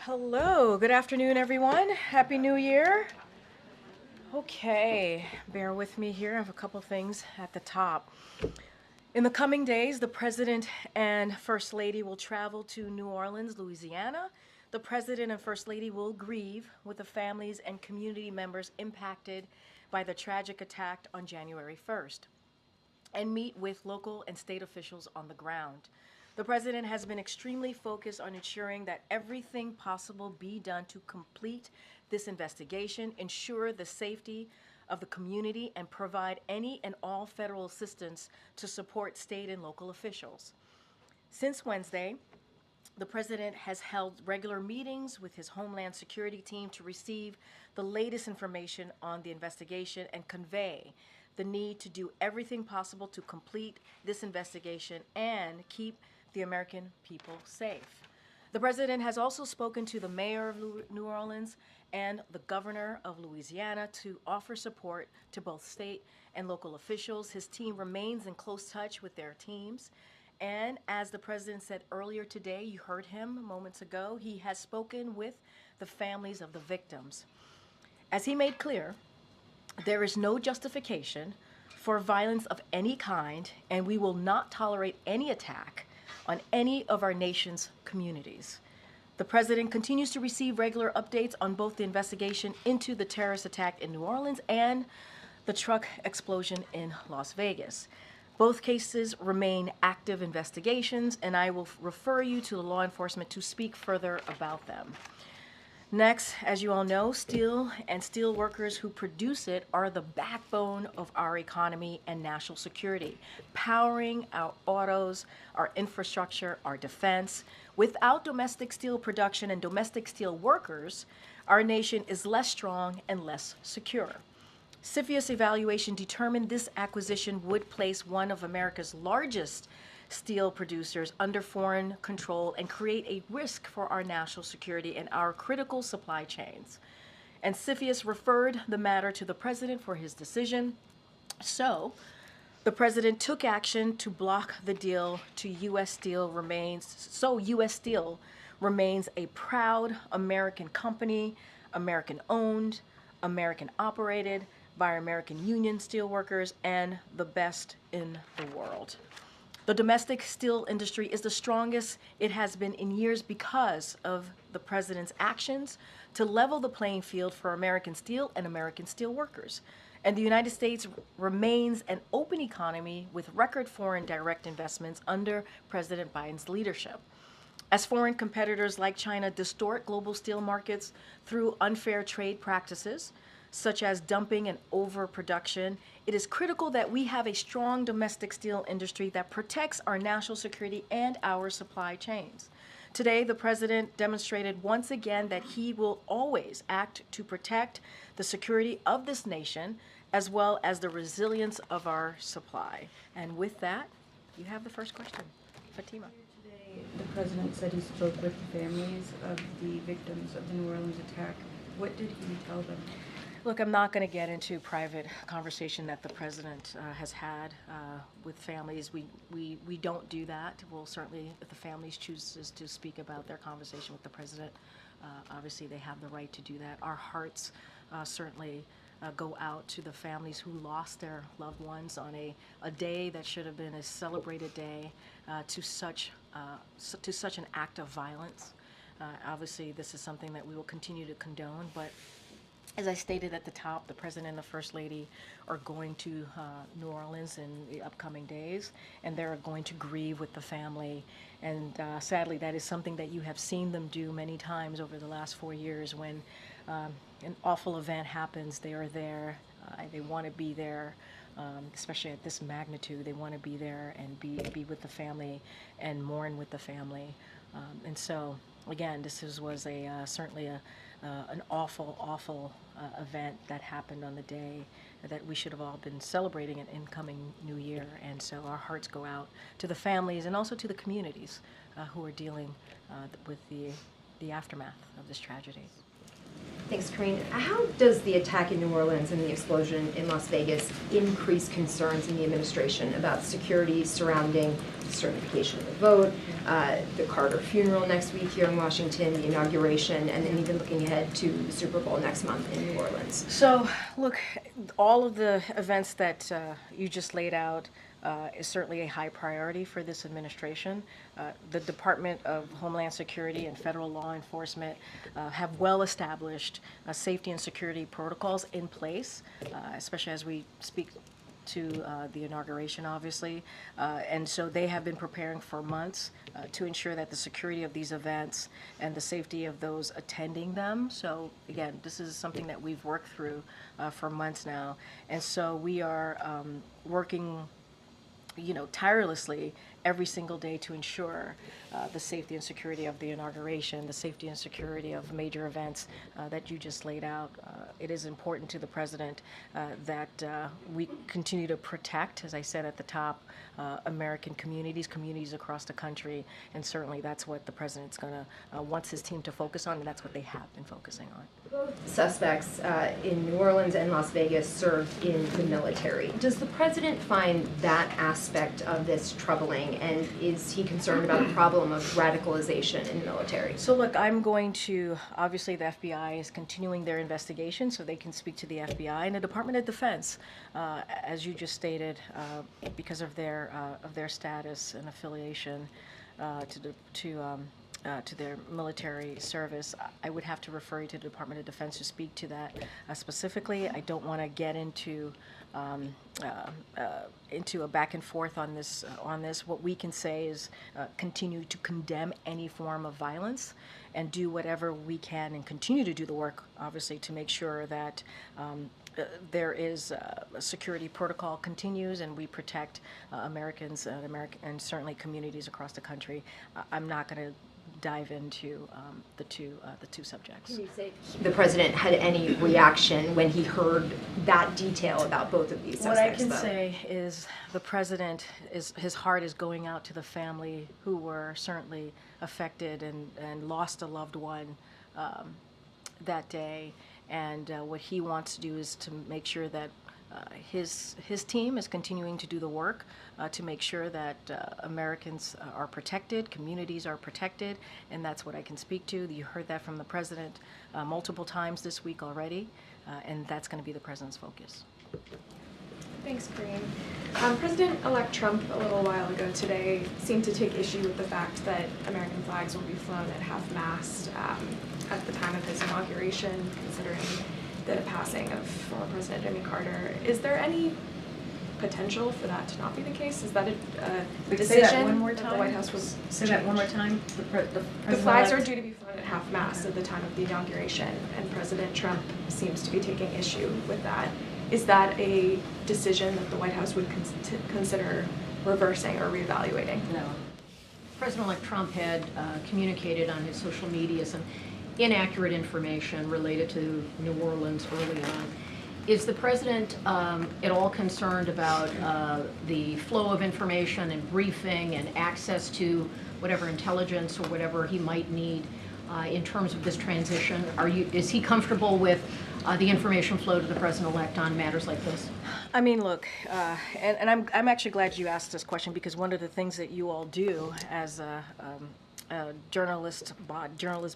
Hello, good afternoon, everyone. Happy New Year. Okay, bear with me here. I have a couple things at the top. In the coming days, the President and First Lady will travel to New Orleans, Louisiana. The President and First Lady will grieve with the families and community members impacted by the tragic attack on January 1st and meet with local and state officials on the ground. The president has been extremely focused on ensuring that everything possible be done to complete this investigation, ensure the safety of the community, and provide any and all federal assistance to support state and local officials. Since Wednesday, the president has held regular meetings with his Homeland Security team to receive the latest information on the investigation and convey the need to do everything possible to complete this investigation and keep the American people safe. The president has also spoken to the mayor of New Orleans and the governor of Louisiana to offer support to both state and local officials. His team remains in close touch with their teams. And as the president said earlier today, you heard him moments ago, he has spoken with the families of the victims. As he made clear, there is no justification for violence of any kind, and we will not tolerate any attack on any of our nation's communities. The president continues to receive regular updates on both the investigation into the terrorist attack in New Orleans and the truck explosion in Las Vegas. Both cases remain active investigations, and I will refer you to the law enforcement to speak further about them. Next, as you all know, steel and steel workers who produce it are the backbone of our economy and national security, powering our autos, our infrastructure, our defense. Without domestic steel production and domestic steel workers, our nation is less strong and less secure. CFIUS evaluation determined this acquisition would place one of America's largest steel producers under foreign control and create a risk for our national security and our critical supply chains. And CFIUS referred the matter to the president for his decision. So, the president took action to block the deal to U.S. Steel U.S. Steel remains a proud American company, American owned, American operated, by American union steelworkers and the best in the world. The domestic steel industry is the strongest it has been in years because of the president's actions to level the playing field for American steel and American steel workers. And the United States remains an open economy with record foreign direct investments under President Biden's leadership. As foreign competitors like China distort global steel markets through unfair trade practices, such as dumping and overproduction, it is critical that we have a strong domestic steel industry that protects our national security and our supply chains. Today, the president demonstrated once again that he will always act to protect the security of this nation as well as the resilience of our supply. And with that, you have the first question. Fatima. Today, the president said he spoke with the families of the victims of the New Orleans attack. What did he tell them? Look, I'm not going to get into private conversation that the president has had with families. We don't do that. We'll certainly, if the families chooses to speak about their conversation with the president, obviously they have the right to do that. Our hearts certainly go out to the families who lost their loved ones on a day that should have been a celebrated day to such an act of violence. Obviously, this is something that we will continue to condone, but as I stated at the top, the President and the First Lady are going to New Orleans in the upcoming days, and they're going to grieve with the family. And sadly, that is something that you have seen them do many times over the last 4 years. When an awful event happens, they are there. They want to be there, especially at this magnitude. They want to be there and be with the family and mourn with the family. And so, again, was certainly an awful event that happened on the day that we should have all been celebrating an incoming new year. And so our hearts go out to the families and also to the communities who are dealing with the aftermath of this tragedy. Thanks, Karine. How does the attack in New Orleans and the explosion in Las Vegas increase concerns in the administration about security surrounding certification of the vote, the Carter funeral next week here in Washington, the inauguration, and then even looking ahead to the Super Bowl next month in New Orleans? So, look, all of the events that you just laid out is certainly a high priority for this administration. The Department of Homeland Security and federal law enforcement have well-established safety and security protocols in place, especially as we speak to the inauguration, obviously. And so they have been preparing for months to ensure that the security of these events and the safety of those attending them. So again, this is something that we've worked through for months now. And so we are working tirelessly every single day to ensure the safety and security of the inauguration, the safety and security of major events that you just laid out. It is important to the president that we continue to protect, as I said at the top, American communities across the country, and certainly that's what the president's going to wants his team to focus on, and that's what they have been focusing on. Both suspects in New Orleans and Las Vegas served in the military. Does the president find that aspect of this troubling, and is he concerned about the problem of radicalization in the military? So look, I'm going to, obviously the FBI is continuing their investigation, so they can speak to the FBI and the Department of Defense, as you just stated, because of their status and affiliation to their military service. I would have to refer you to the Department of Defense to speak to that specifically. I don't want to get into a back and forth on this. What we can say is continue to condemn any form of violence and do whatever we can and continue to do the work, obviously, to make sure that there is a security protocol continues and we protect Americans and certainly communities across the country. I'm not going to dive into the two subjects. Can you say the president had any reaction when he heard that detail about both of these suspects? What I can say is the president his heart is going out to the family who were certainly affected and lost a loved one that day, and what he wants to do is to make sure that his team is continuing to do the work to make sure that Americans are protected, communities are protected, and that's what I can speak to. You heard that from the president multiple times this week already, and that's going to be the president's focus. Thanks, Karine. President-elect Trump, a little while ago today, seemed to take issue with the fact that American flags will be flown at half-mast at the time of his inauguration, considering the passing of former President Jimmy Carter. Is there any potential for that to not be the case? Is that a decision say that one more time? that the White House will Say that one more time. The flags are due to be flown at half-mast at the time of the inauguration, and President Trump seems to be taking issue with that. Is that a decision that the White House would consider reversing or reevaluating? No. President-elect Trump had communicated on his social media some inaccurate information related to New Orleans early on. Is the president at all concerned about the flow of information and briefing and access to whatever intelligence or whatever he might need in terms of this transition? Is he comfortable with the information flow to the president-elect on matters like this? I mean, look, and I'm actually glad you asked this question, because one of the things that you all do as a journalist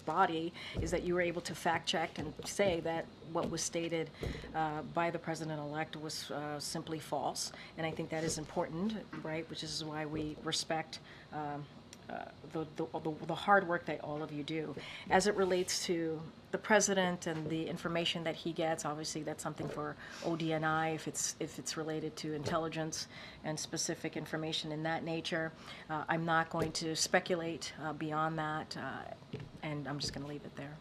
body is that you were able to fact check and say that what was stated by the president-elect was simply false, and I think that is important, right? Which is why we respect the hard work that all of you do. As it relates to the president and the information that he gets, obviously that's something for ODNI if it's related to intelligence and specific information in that nature. I'm not going to speculate beyond that, and I'm just going to leave it there.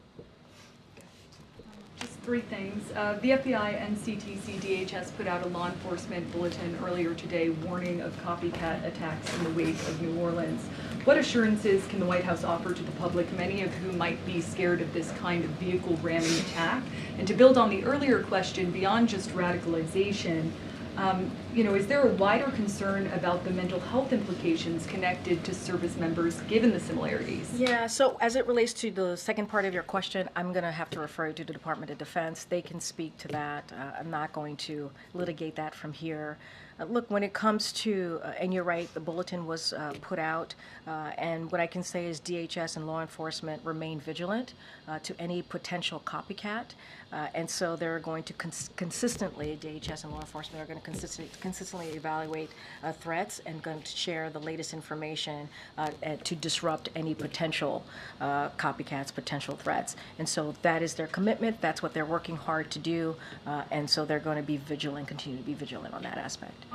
Just three things. The FBI and CTC DHS put out a law enforcement bulletin earlier today warning of copycat attacks in the wake of New Orleans. What assurances can the White House offer to the public, many of whom might be scared of this kind of vehicle ramming attack? And to build on the earlier question, beyond just radicalization, Is there a wider concern about the mental health implications connected to service members given the similarities? Yeah, so as it relates to the second part of your question, I'm going to have to refer you to the Department of Defense. They can speak to that. I'm not going to litigate that from here. Look, when it comes to, and you're right, the bulletin was put out, and what I can say is DHS and law enforcement remain vigilant to any potential copycat, and so they're going to consistently, DHS and law enforcement are going to consistently evaluate threats and going to share the latest information to disrupt any potential copycats, potential threats. And so that is their commitment. That's what they're working hard to do, and so they're going to be vigilant, continue to be vigilant on that aspect.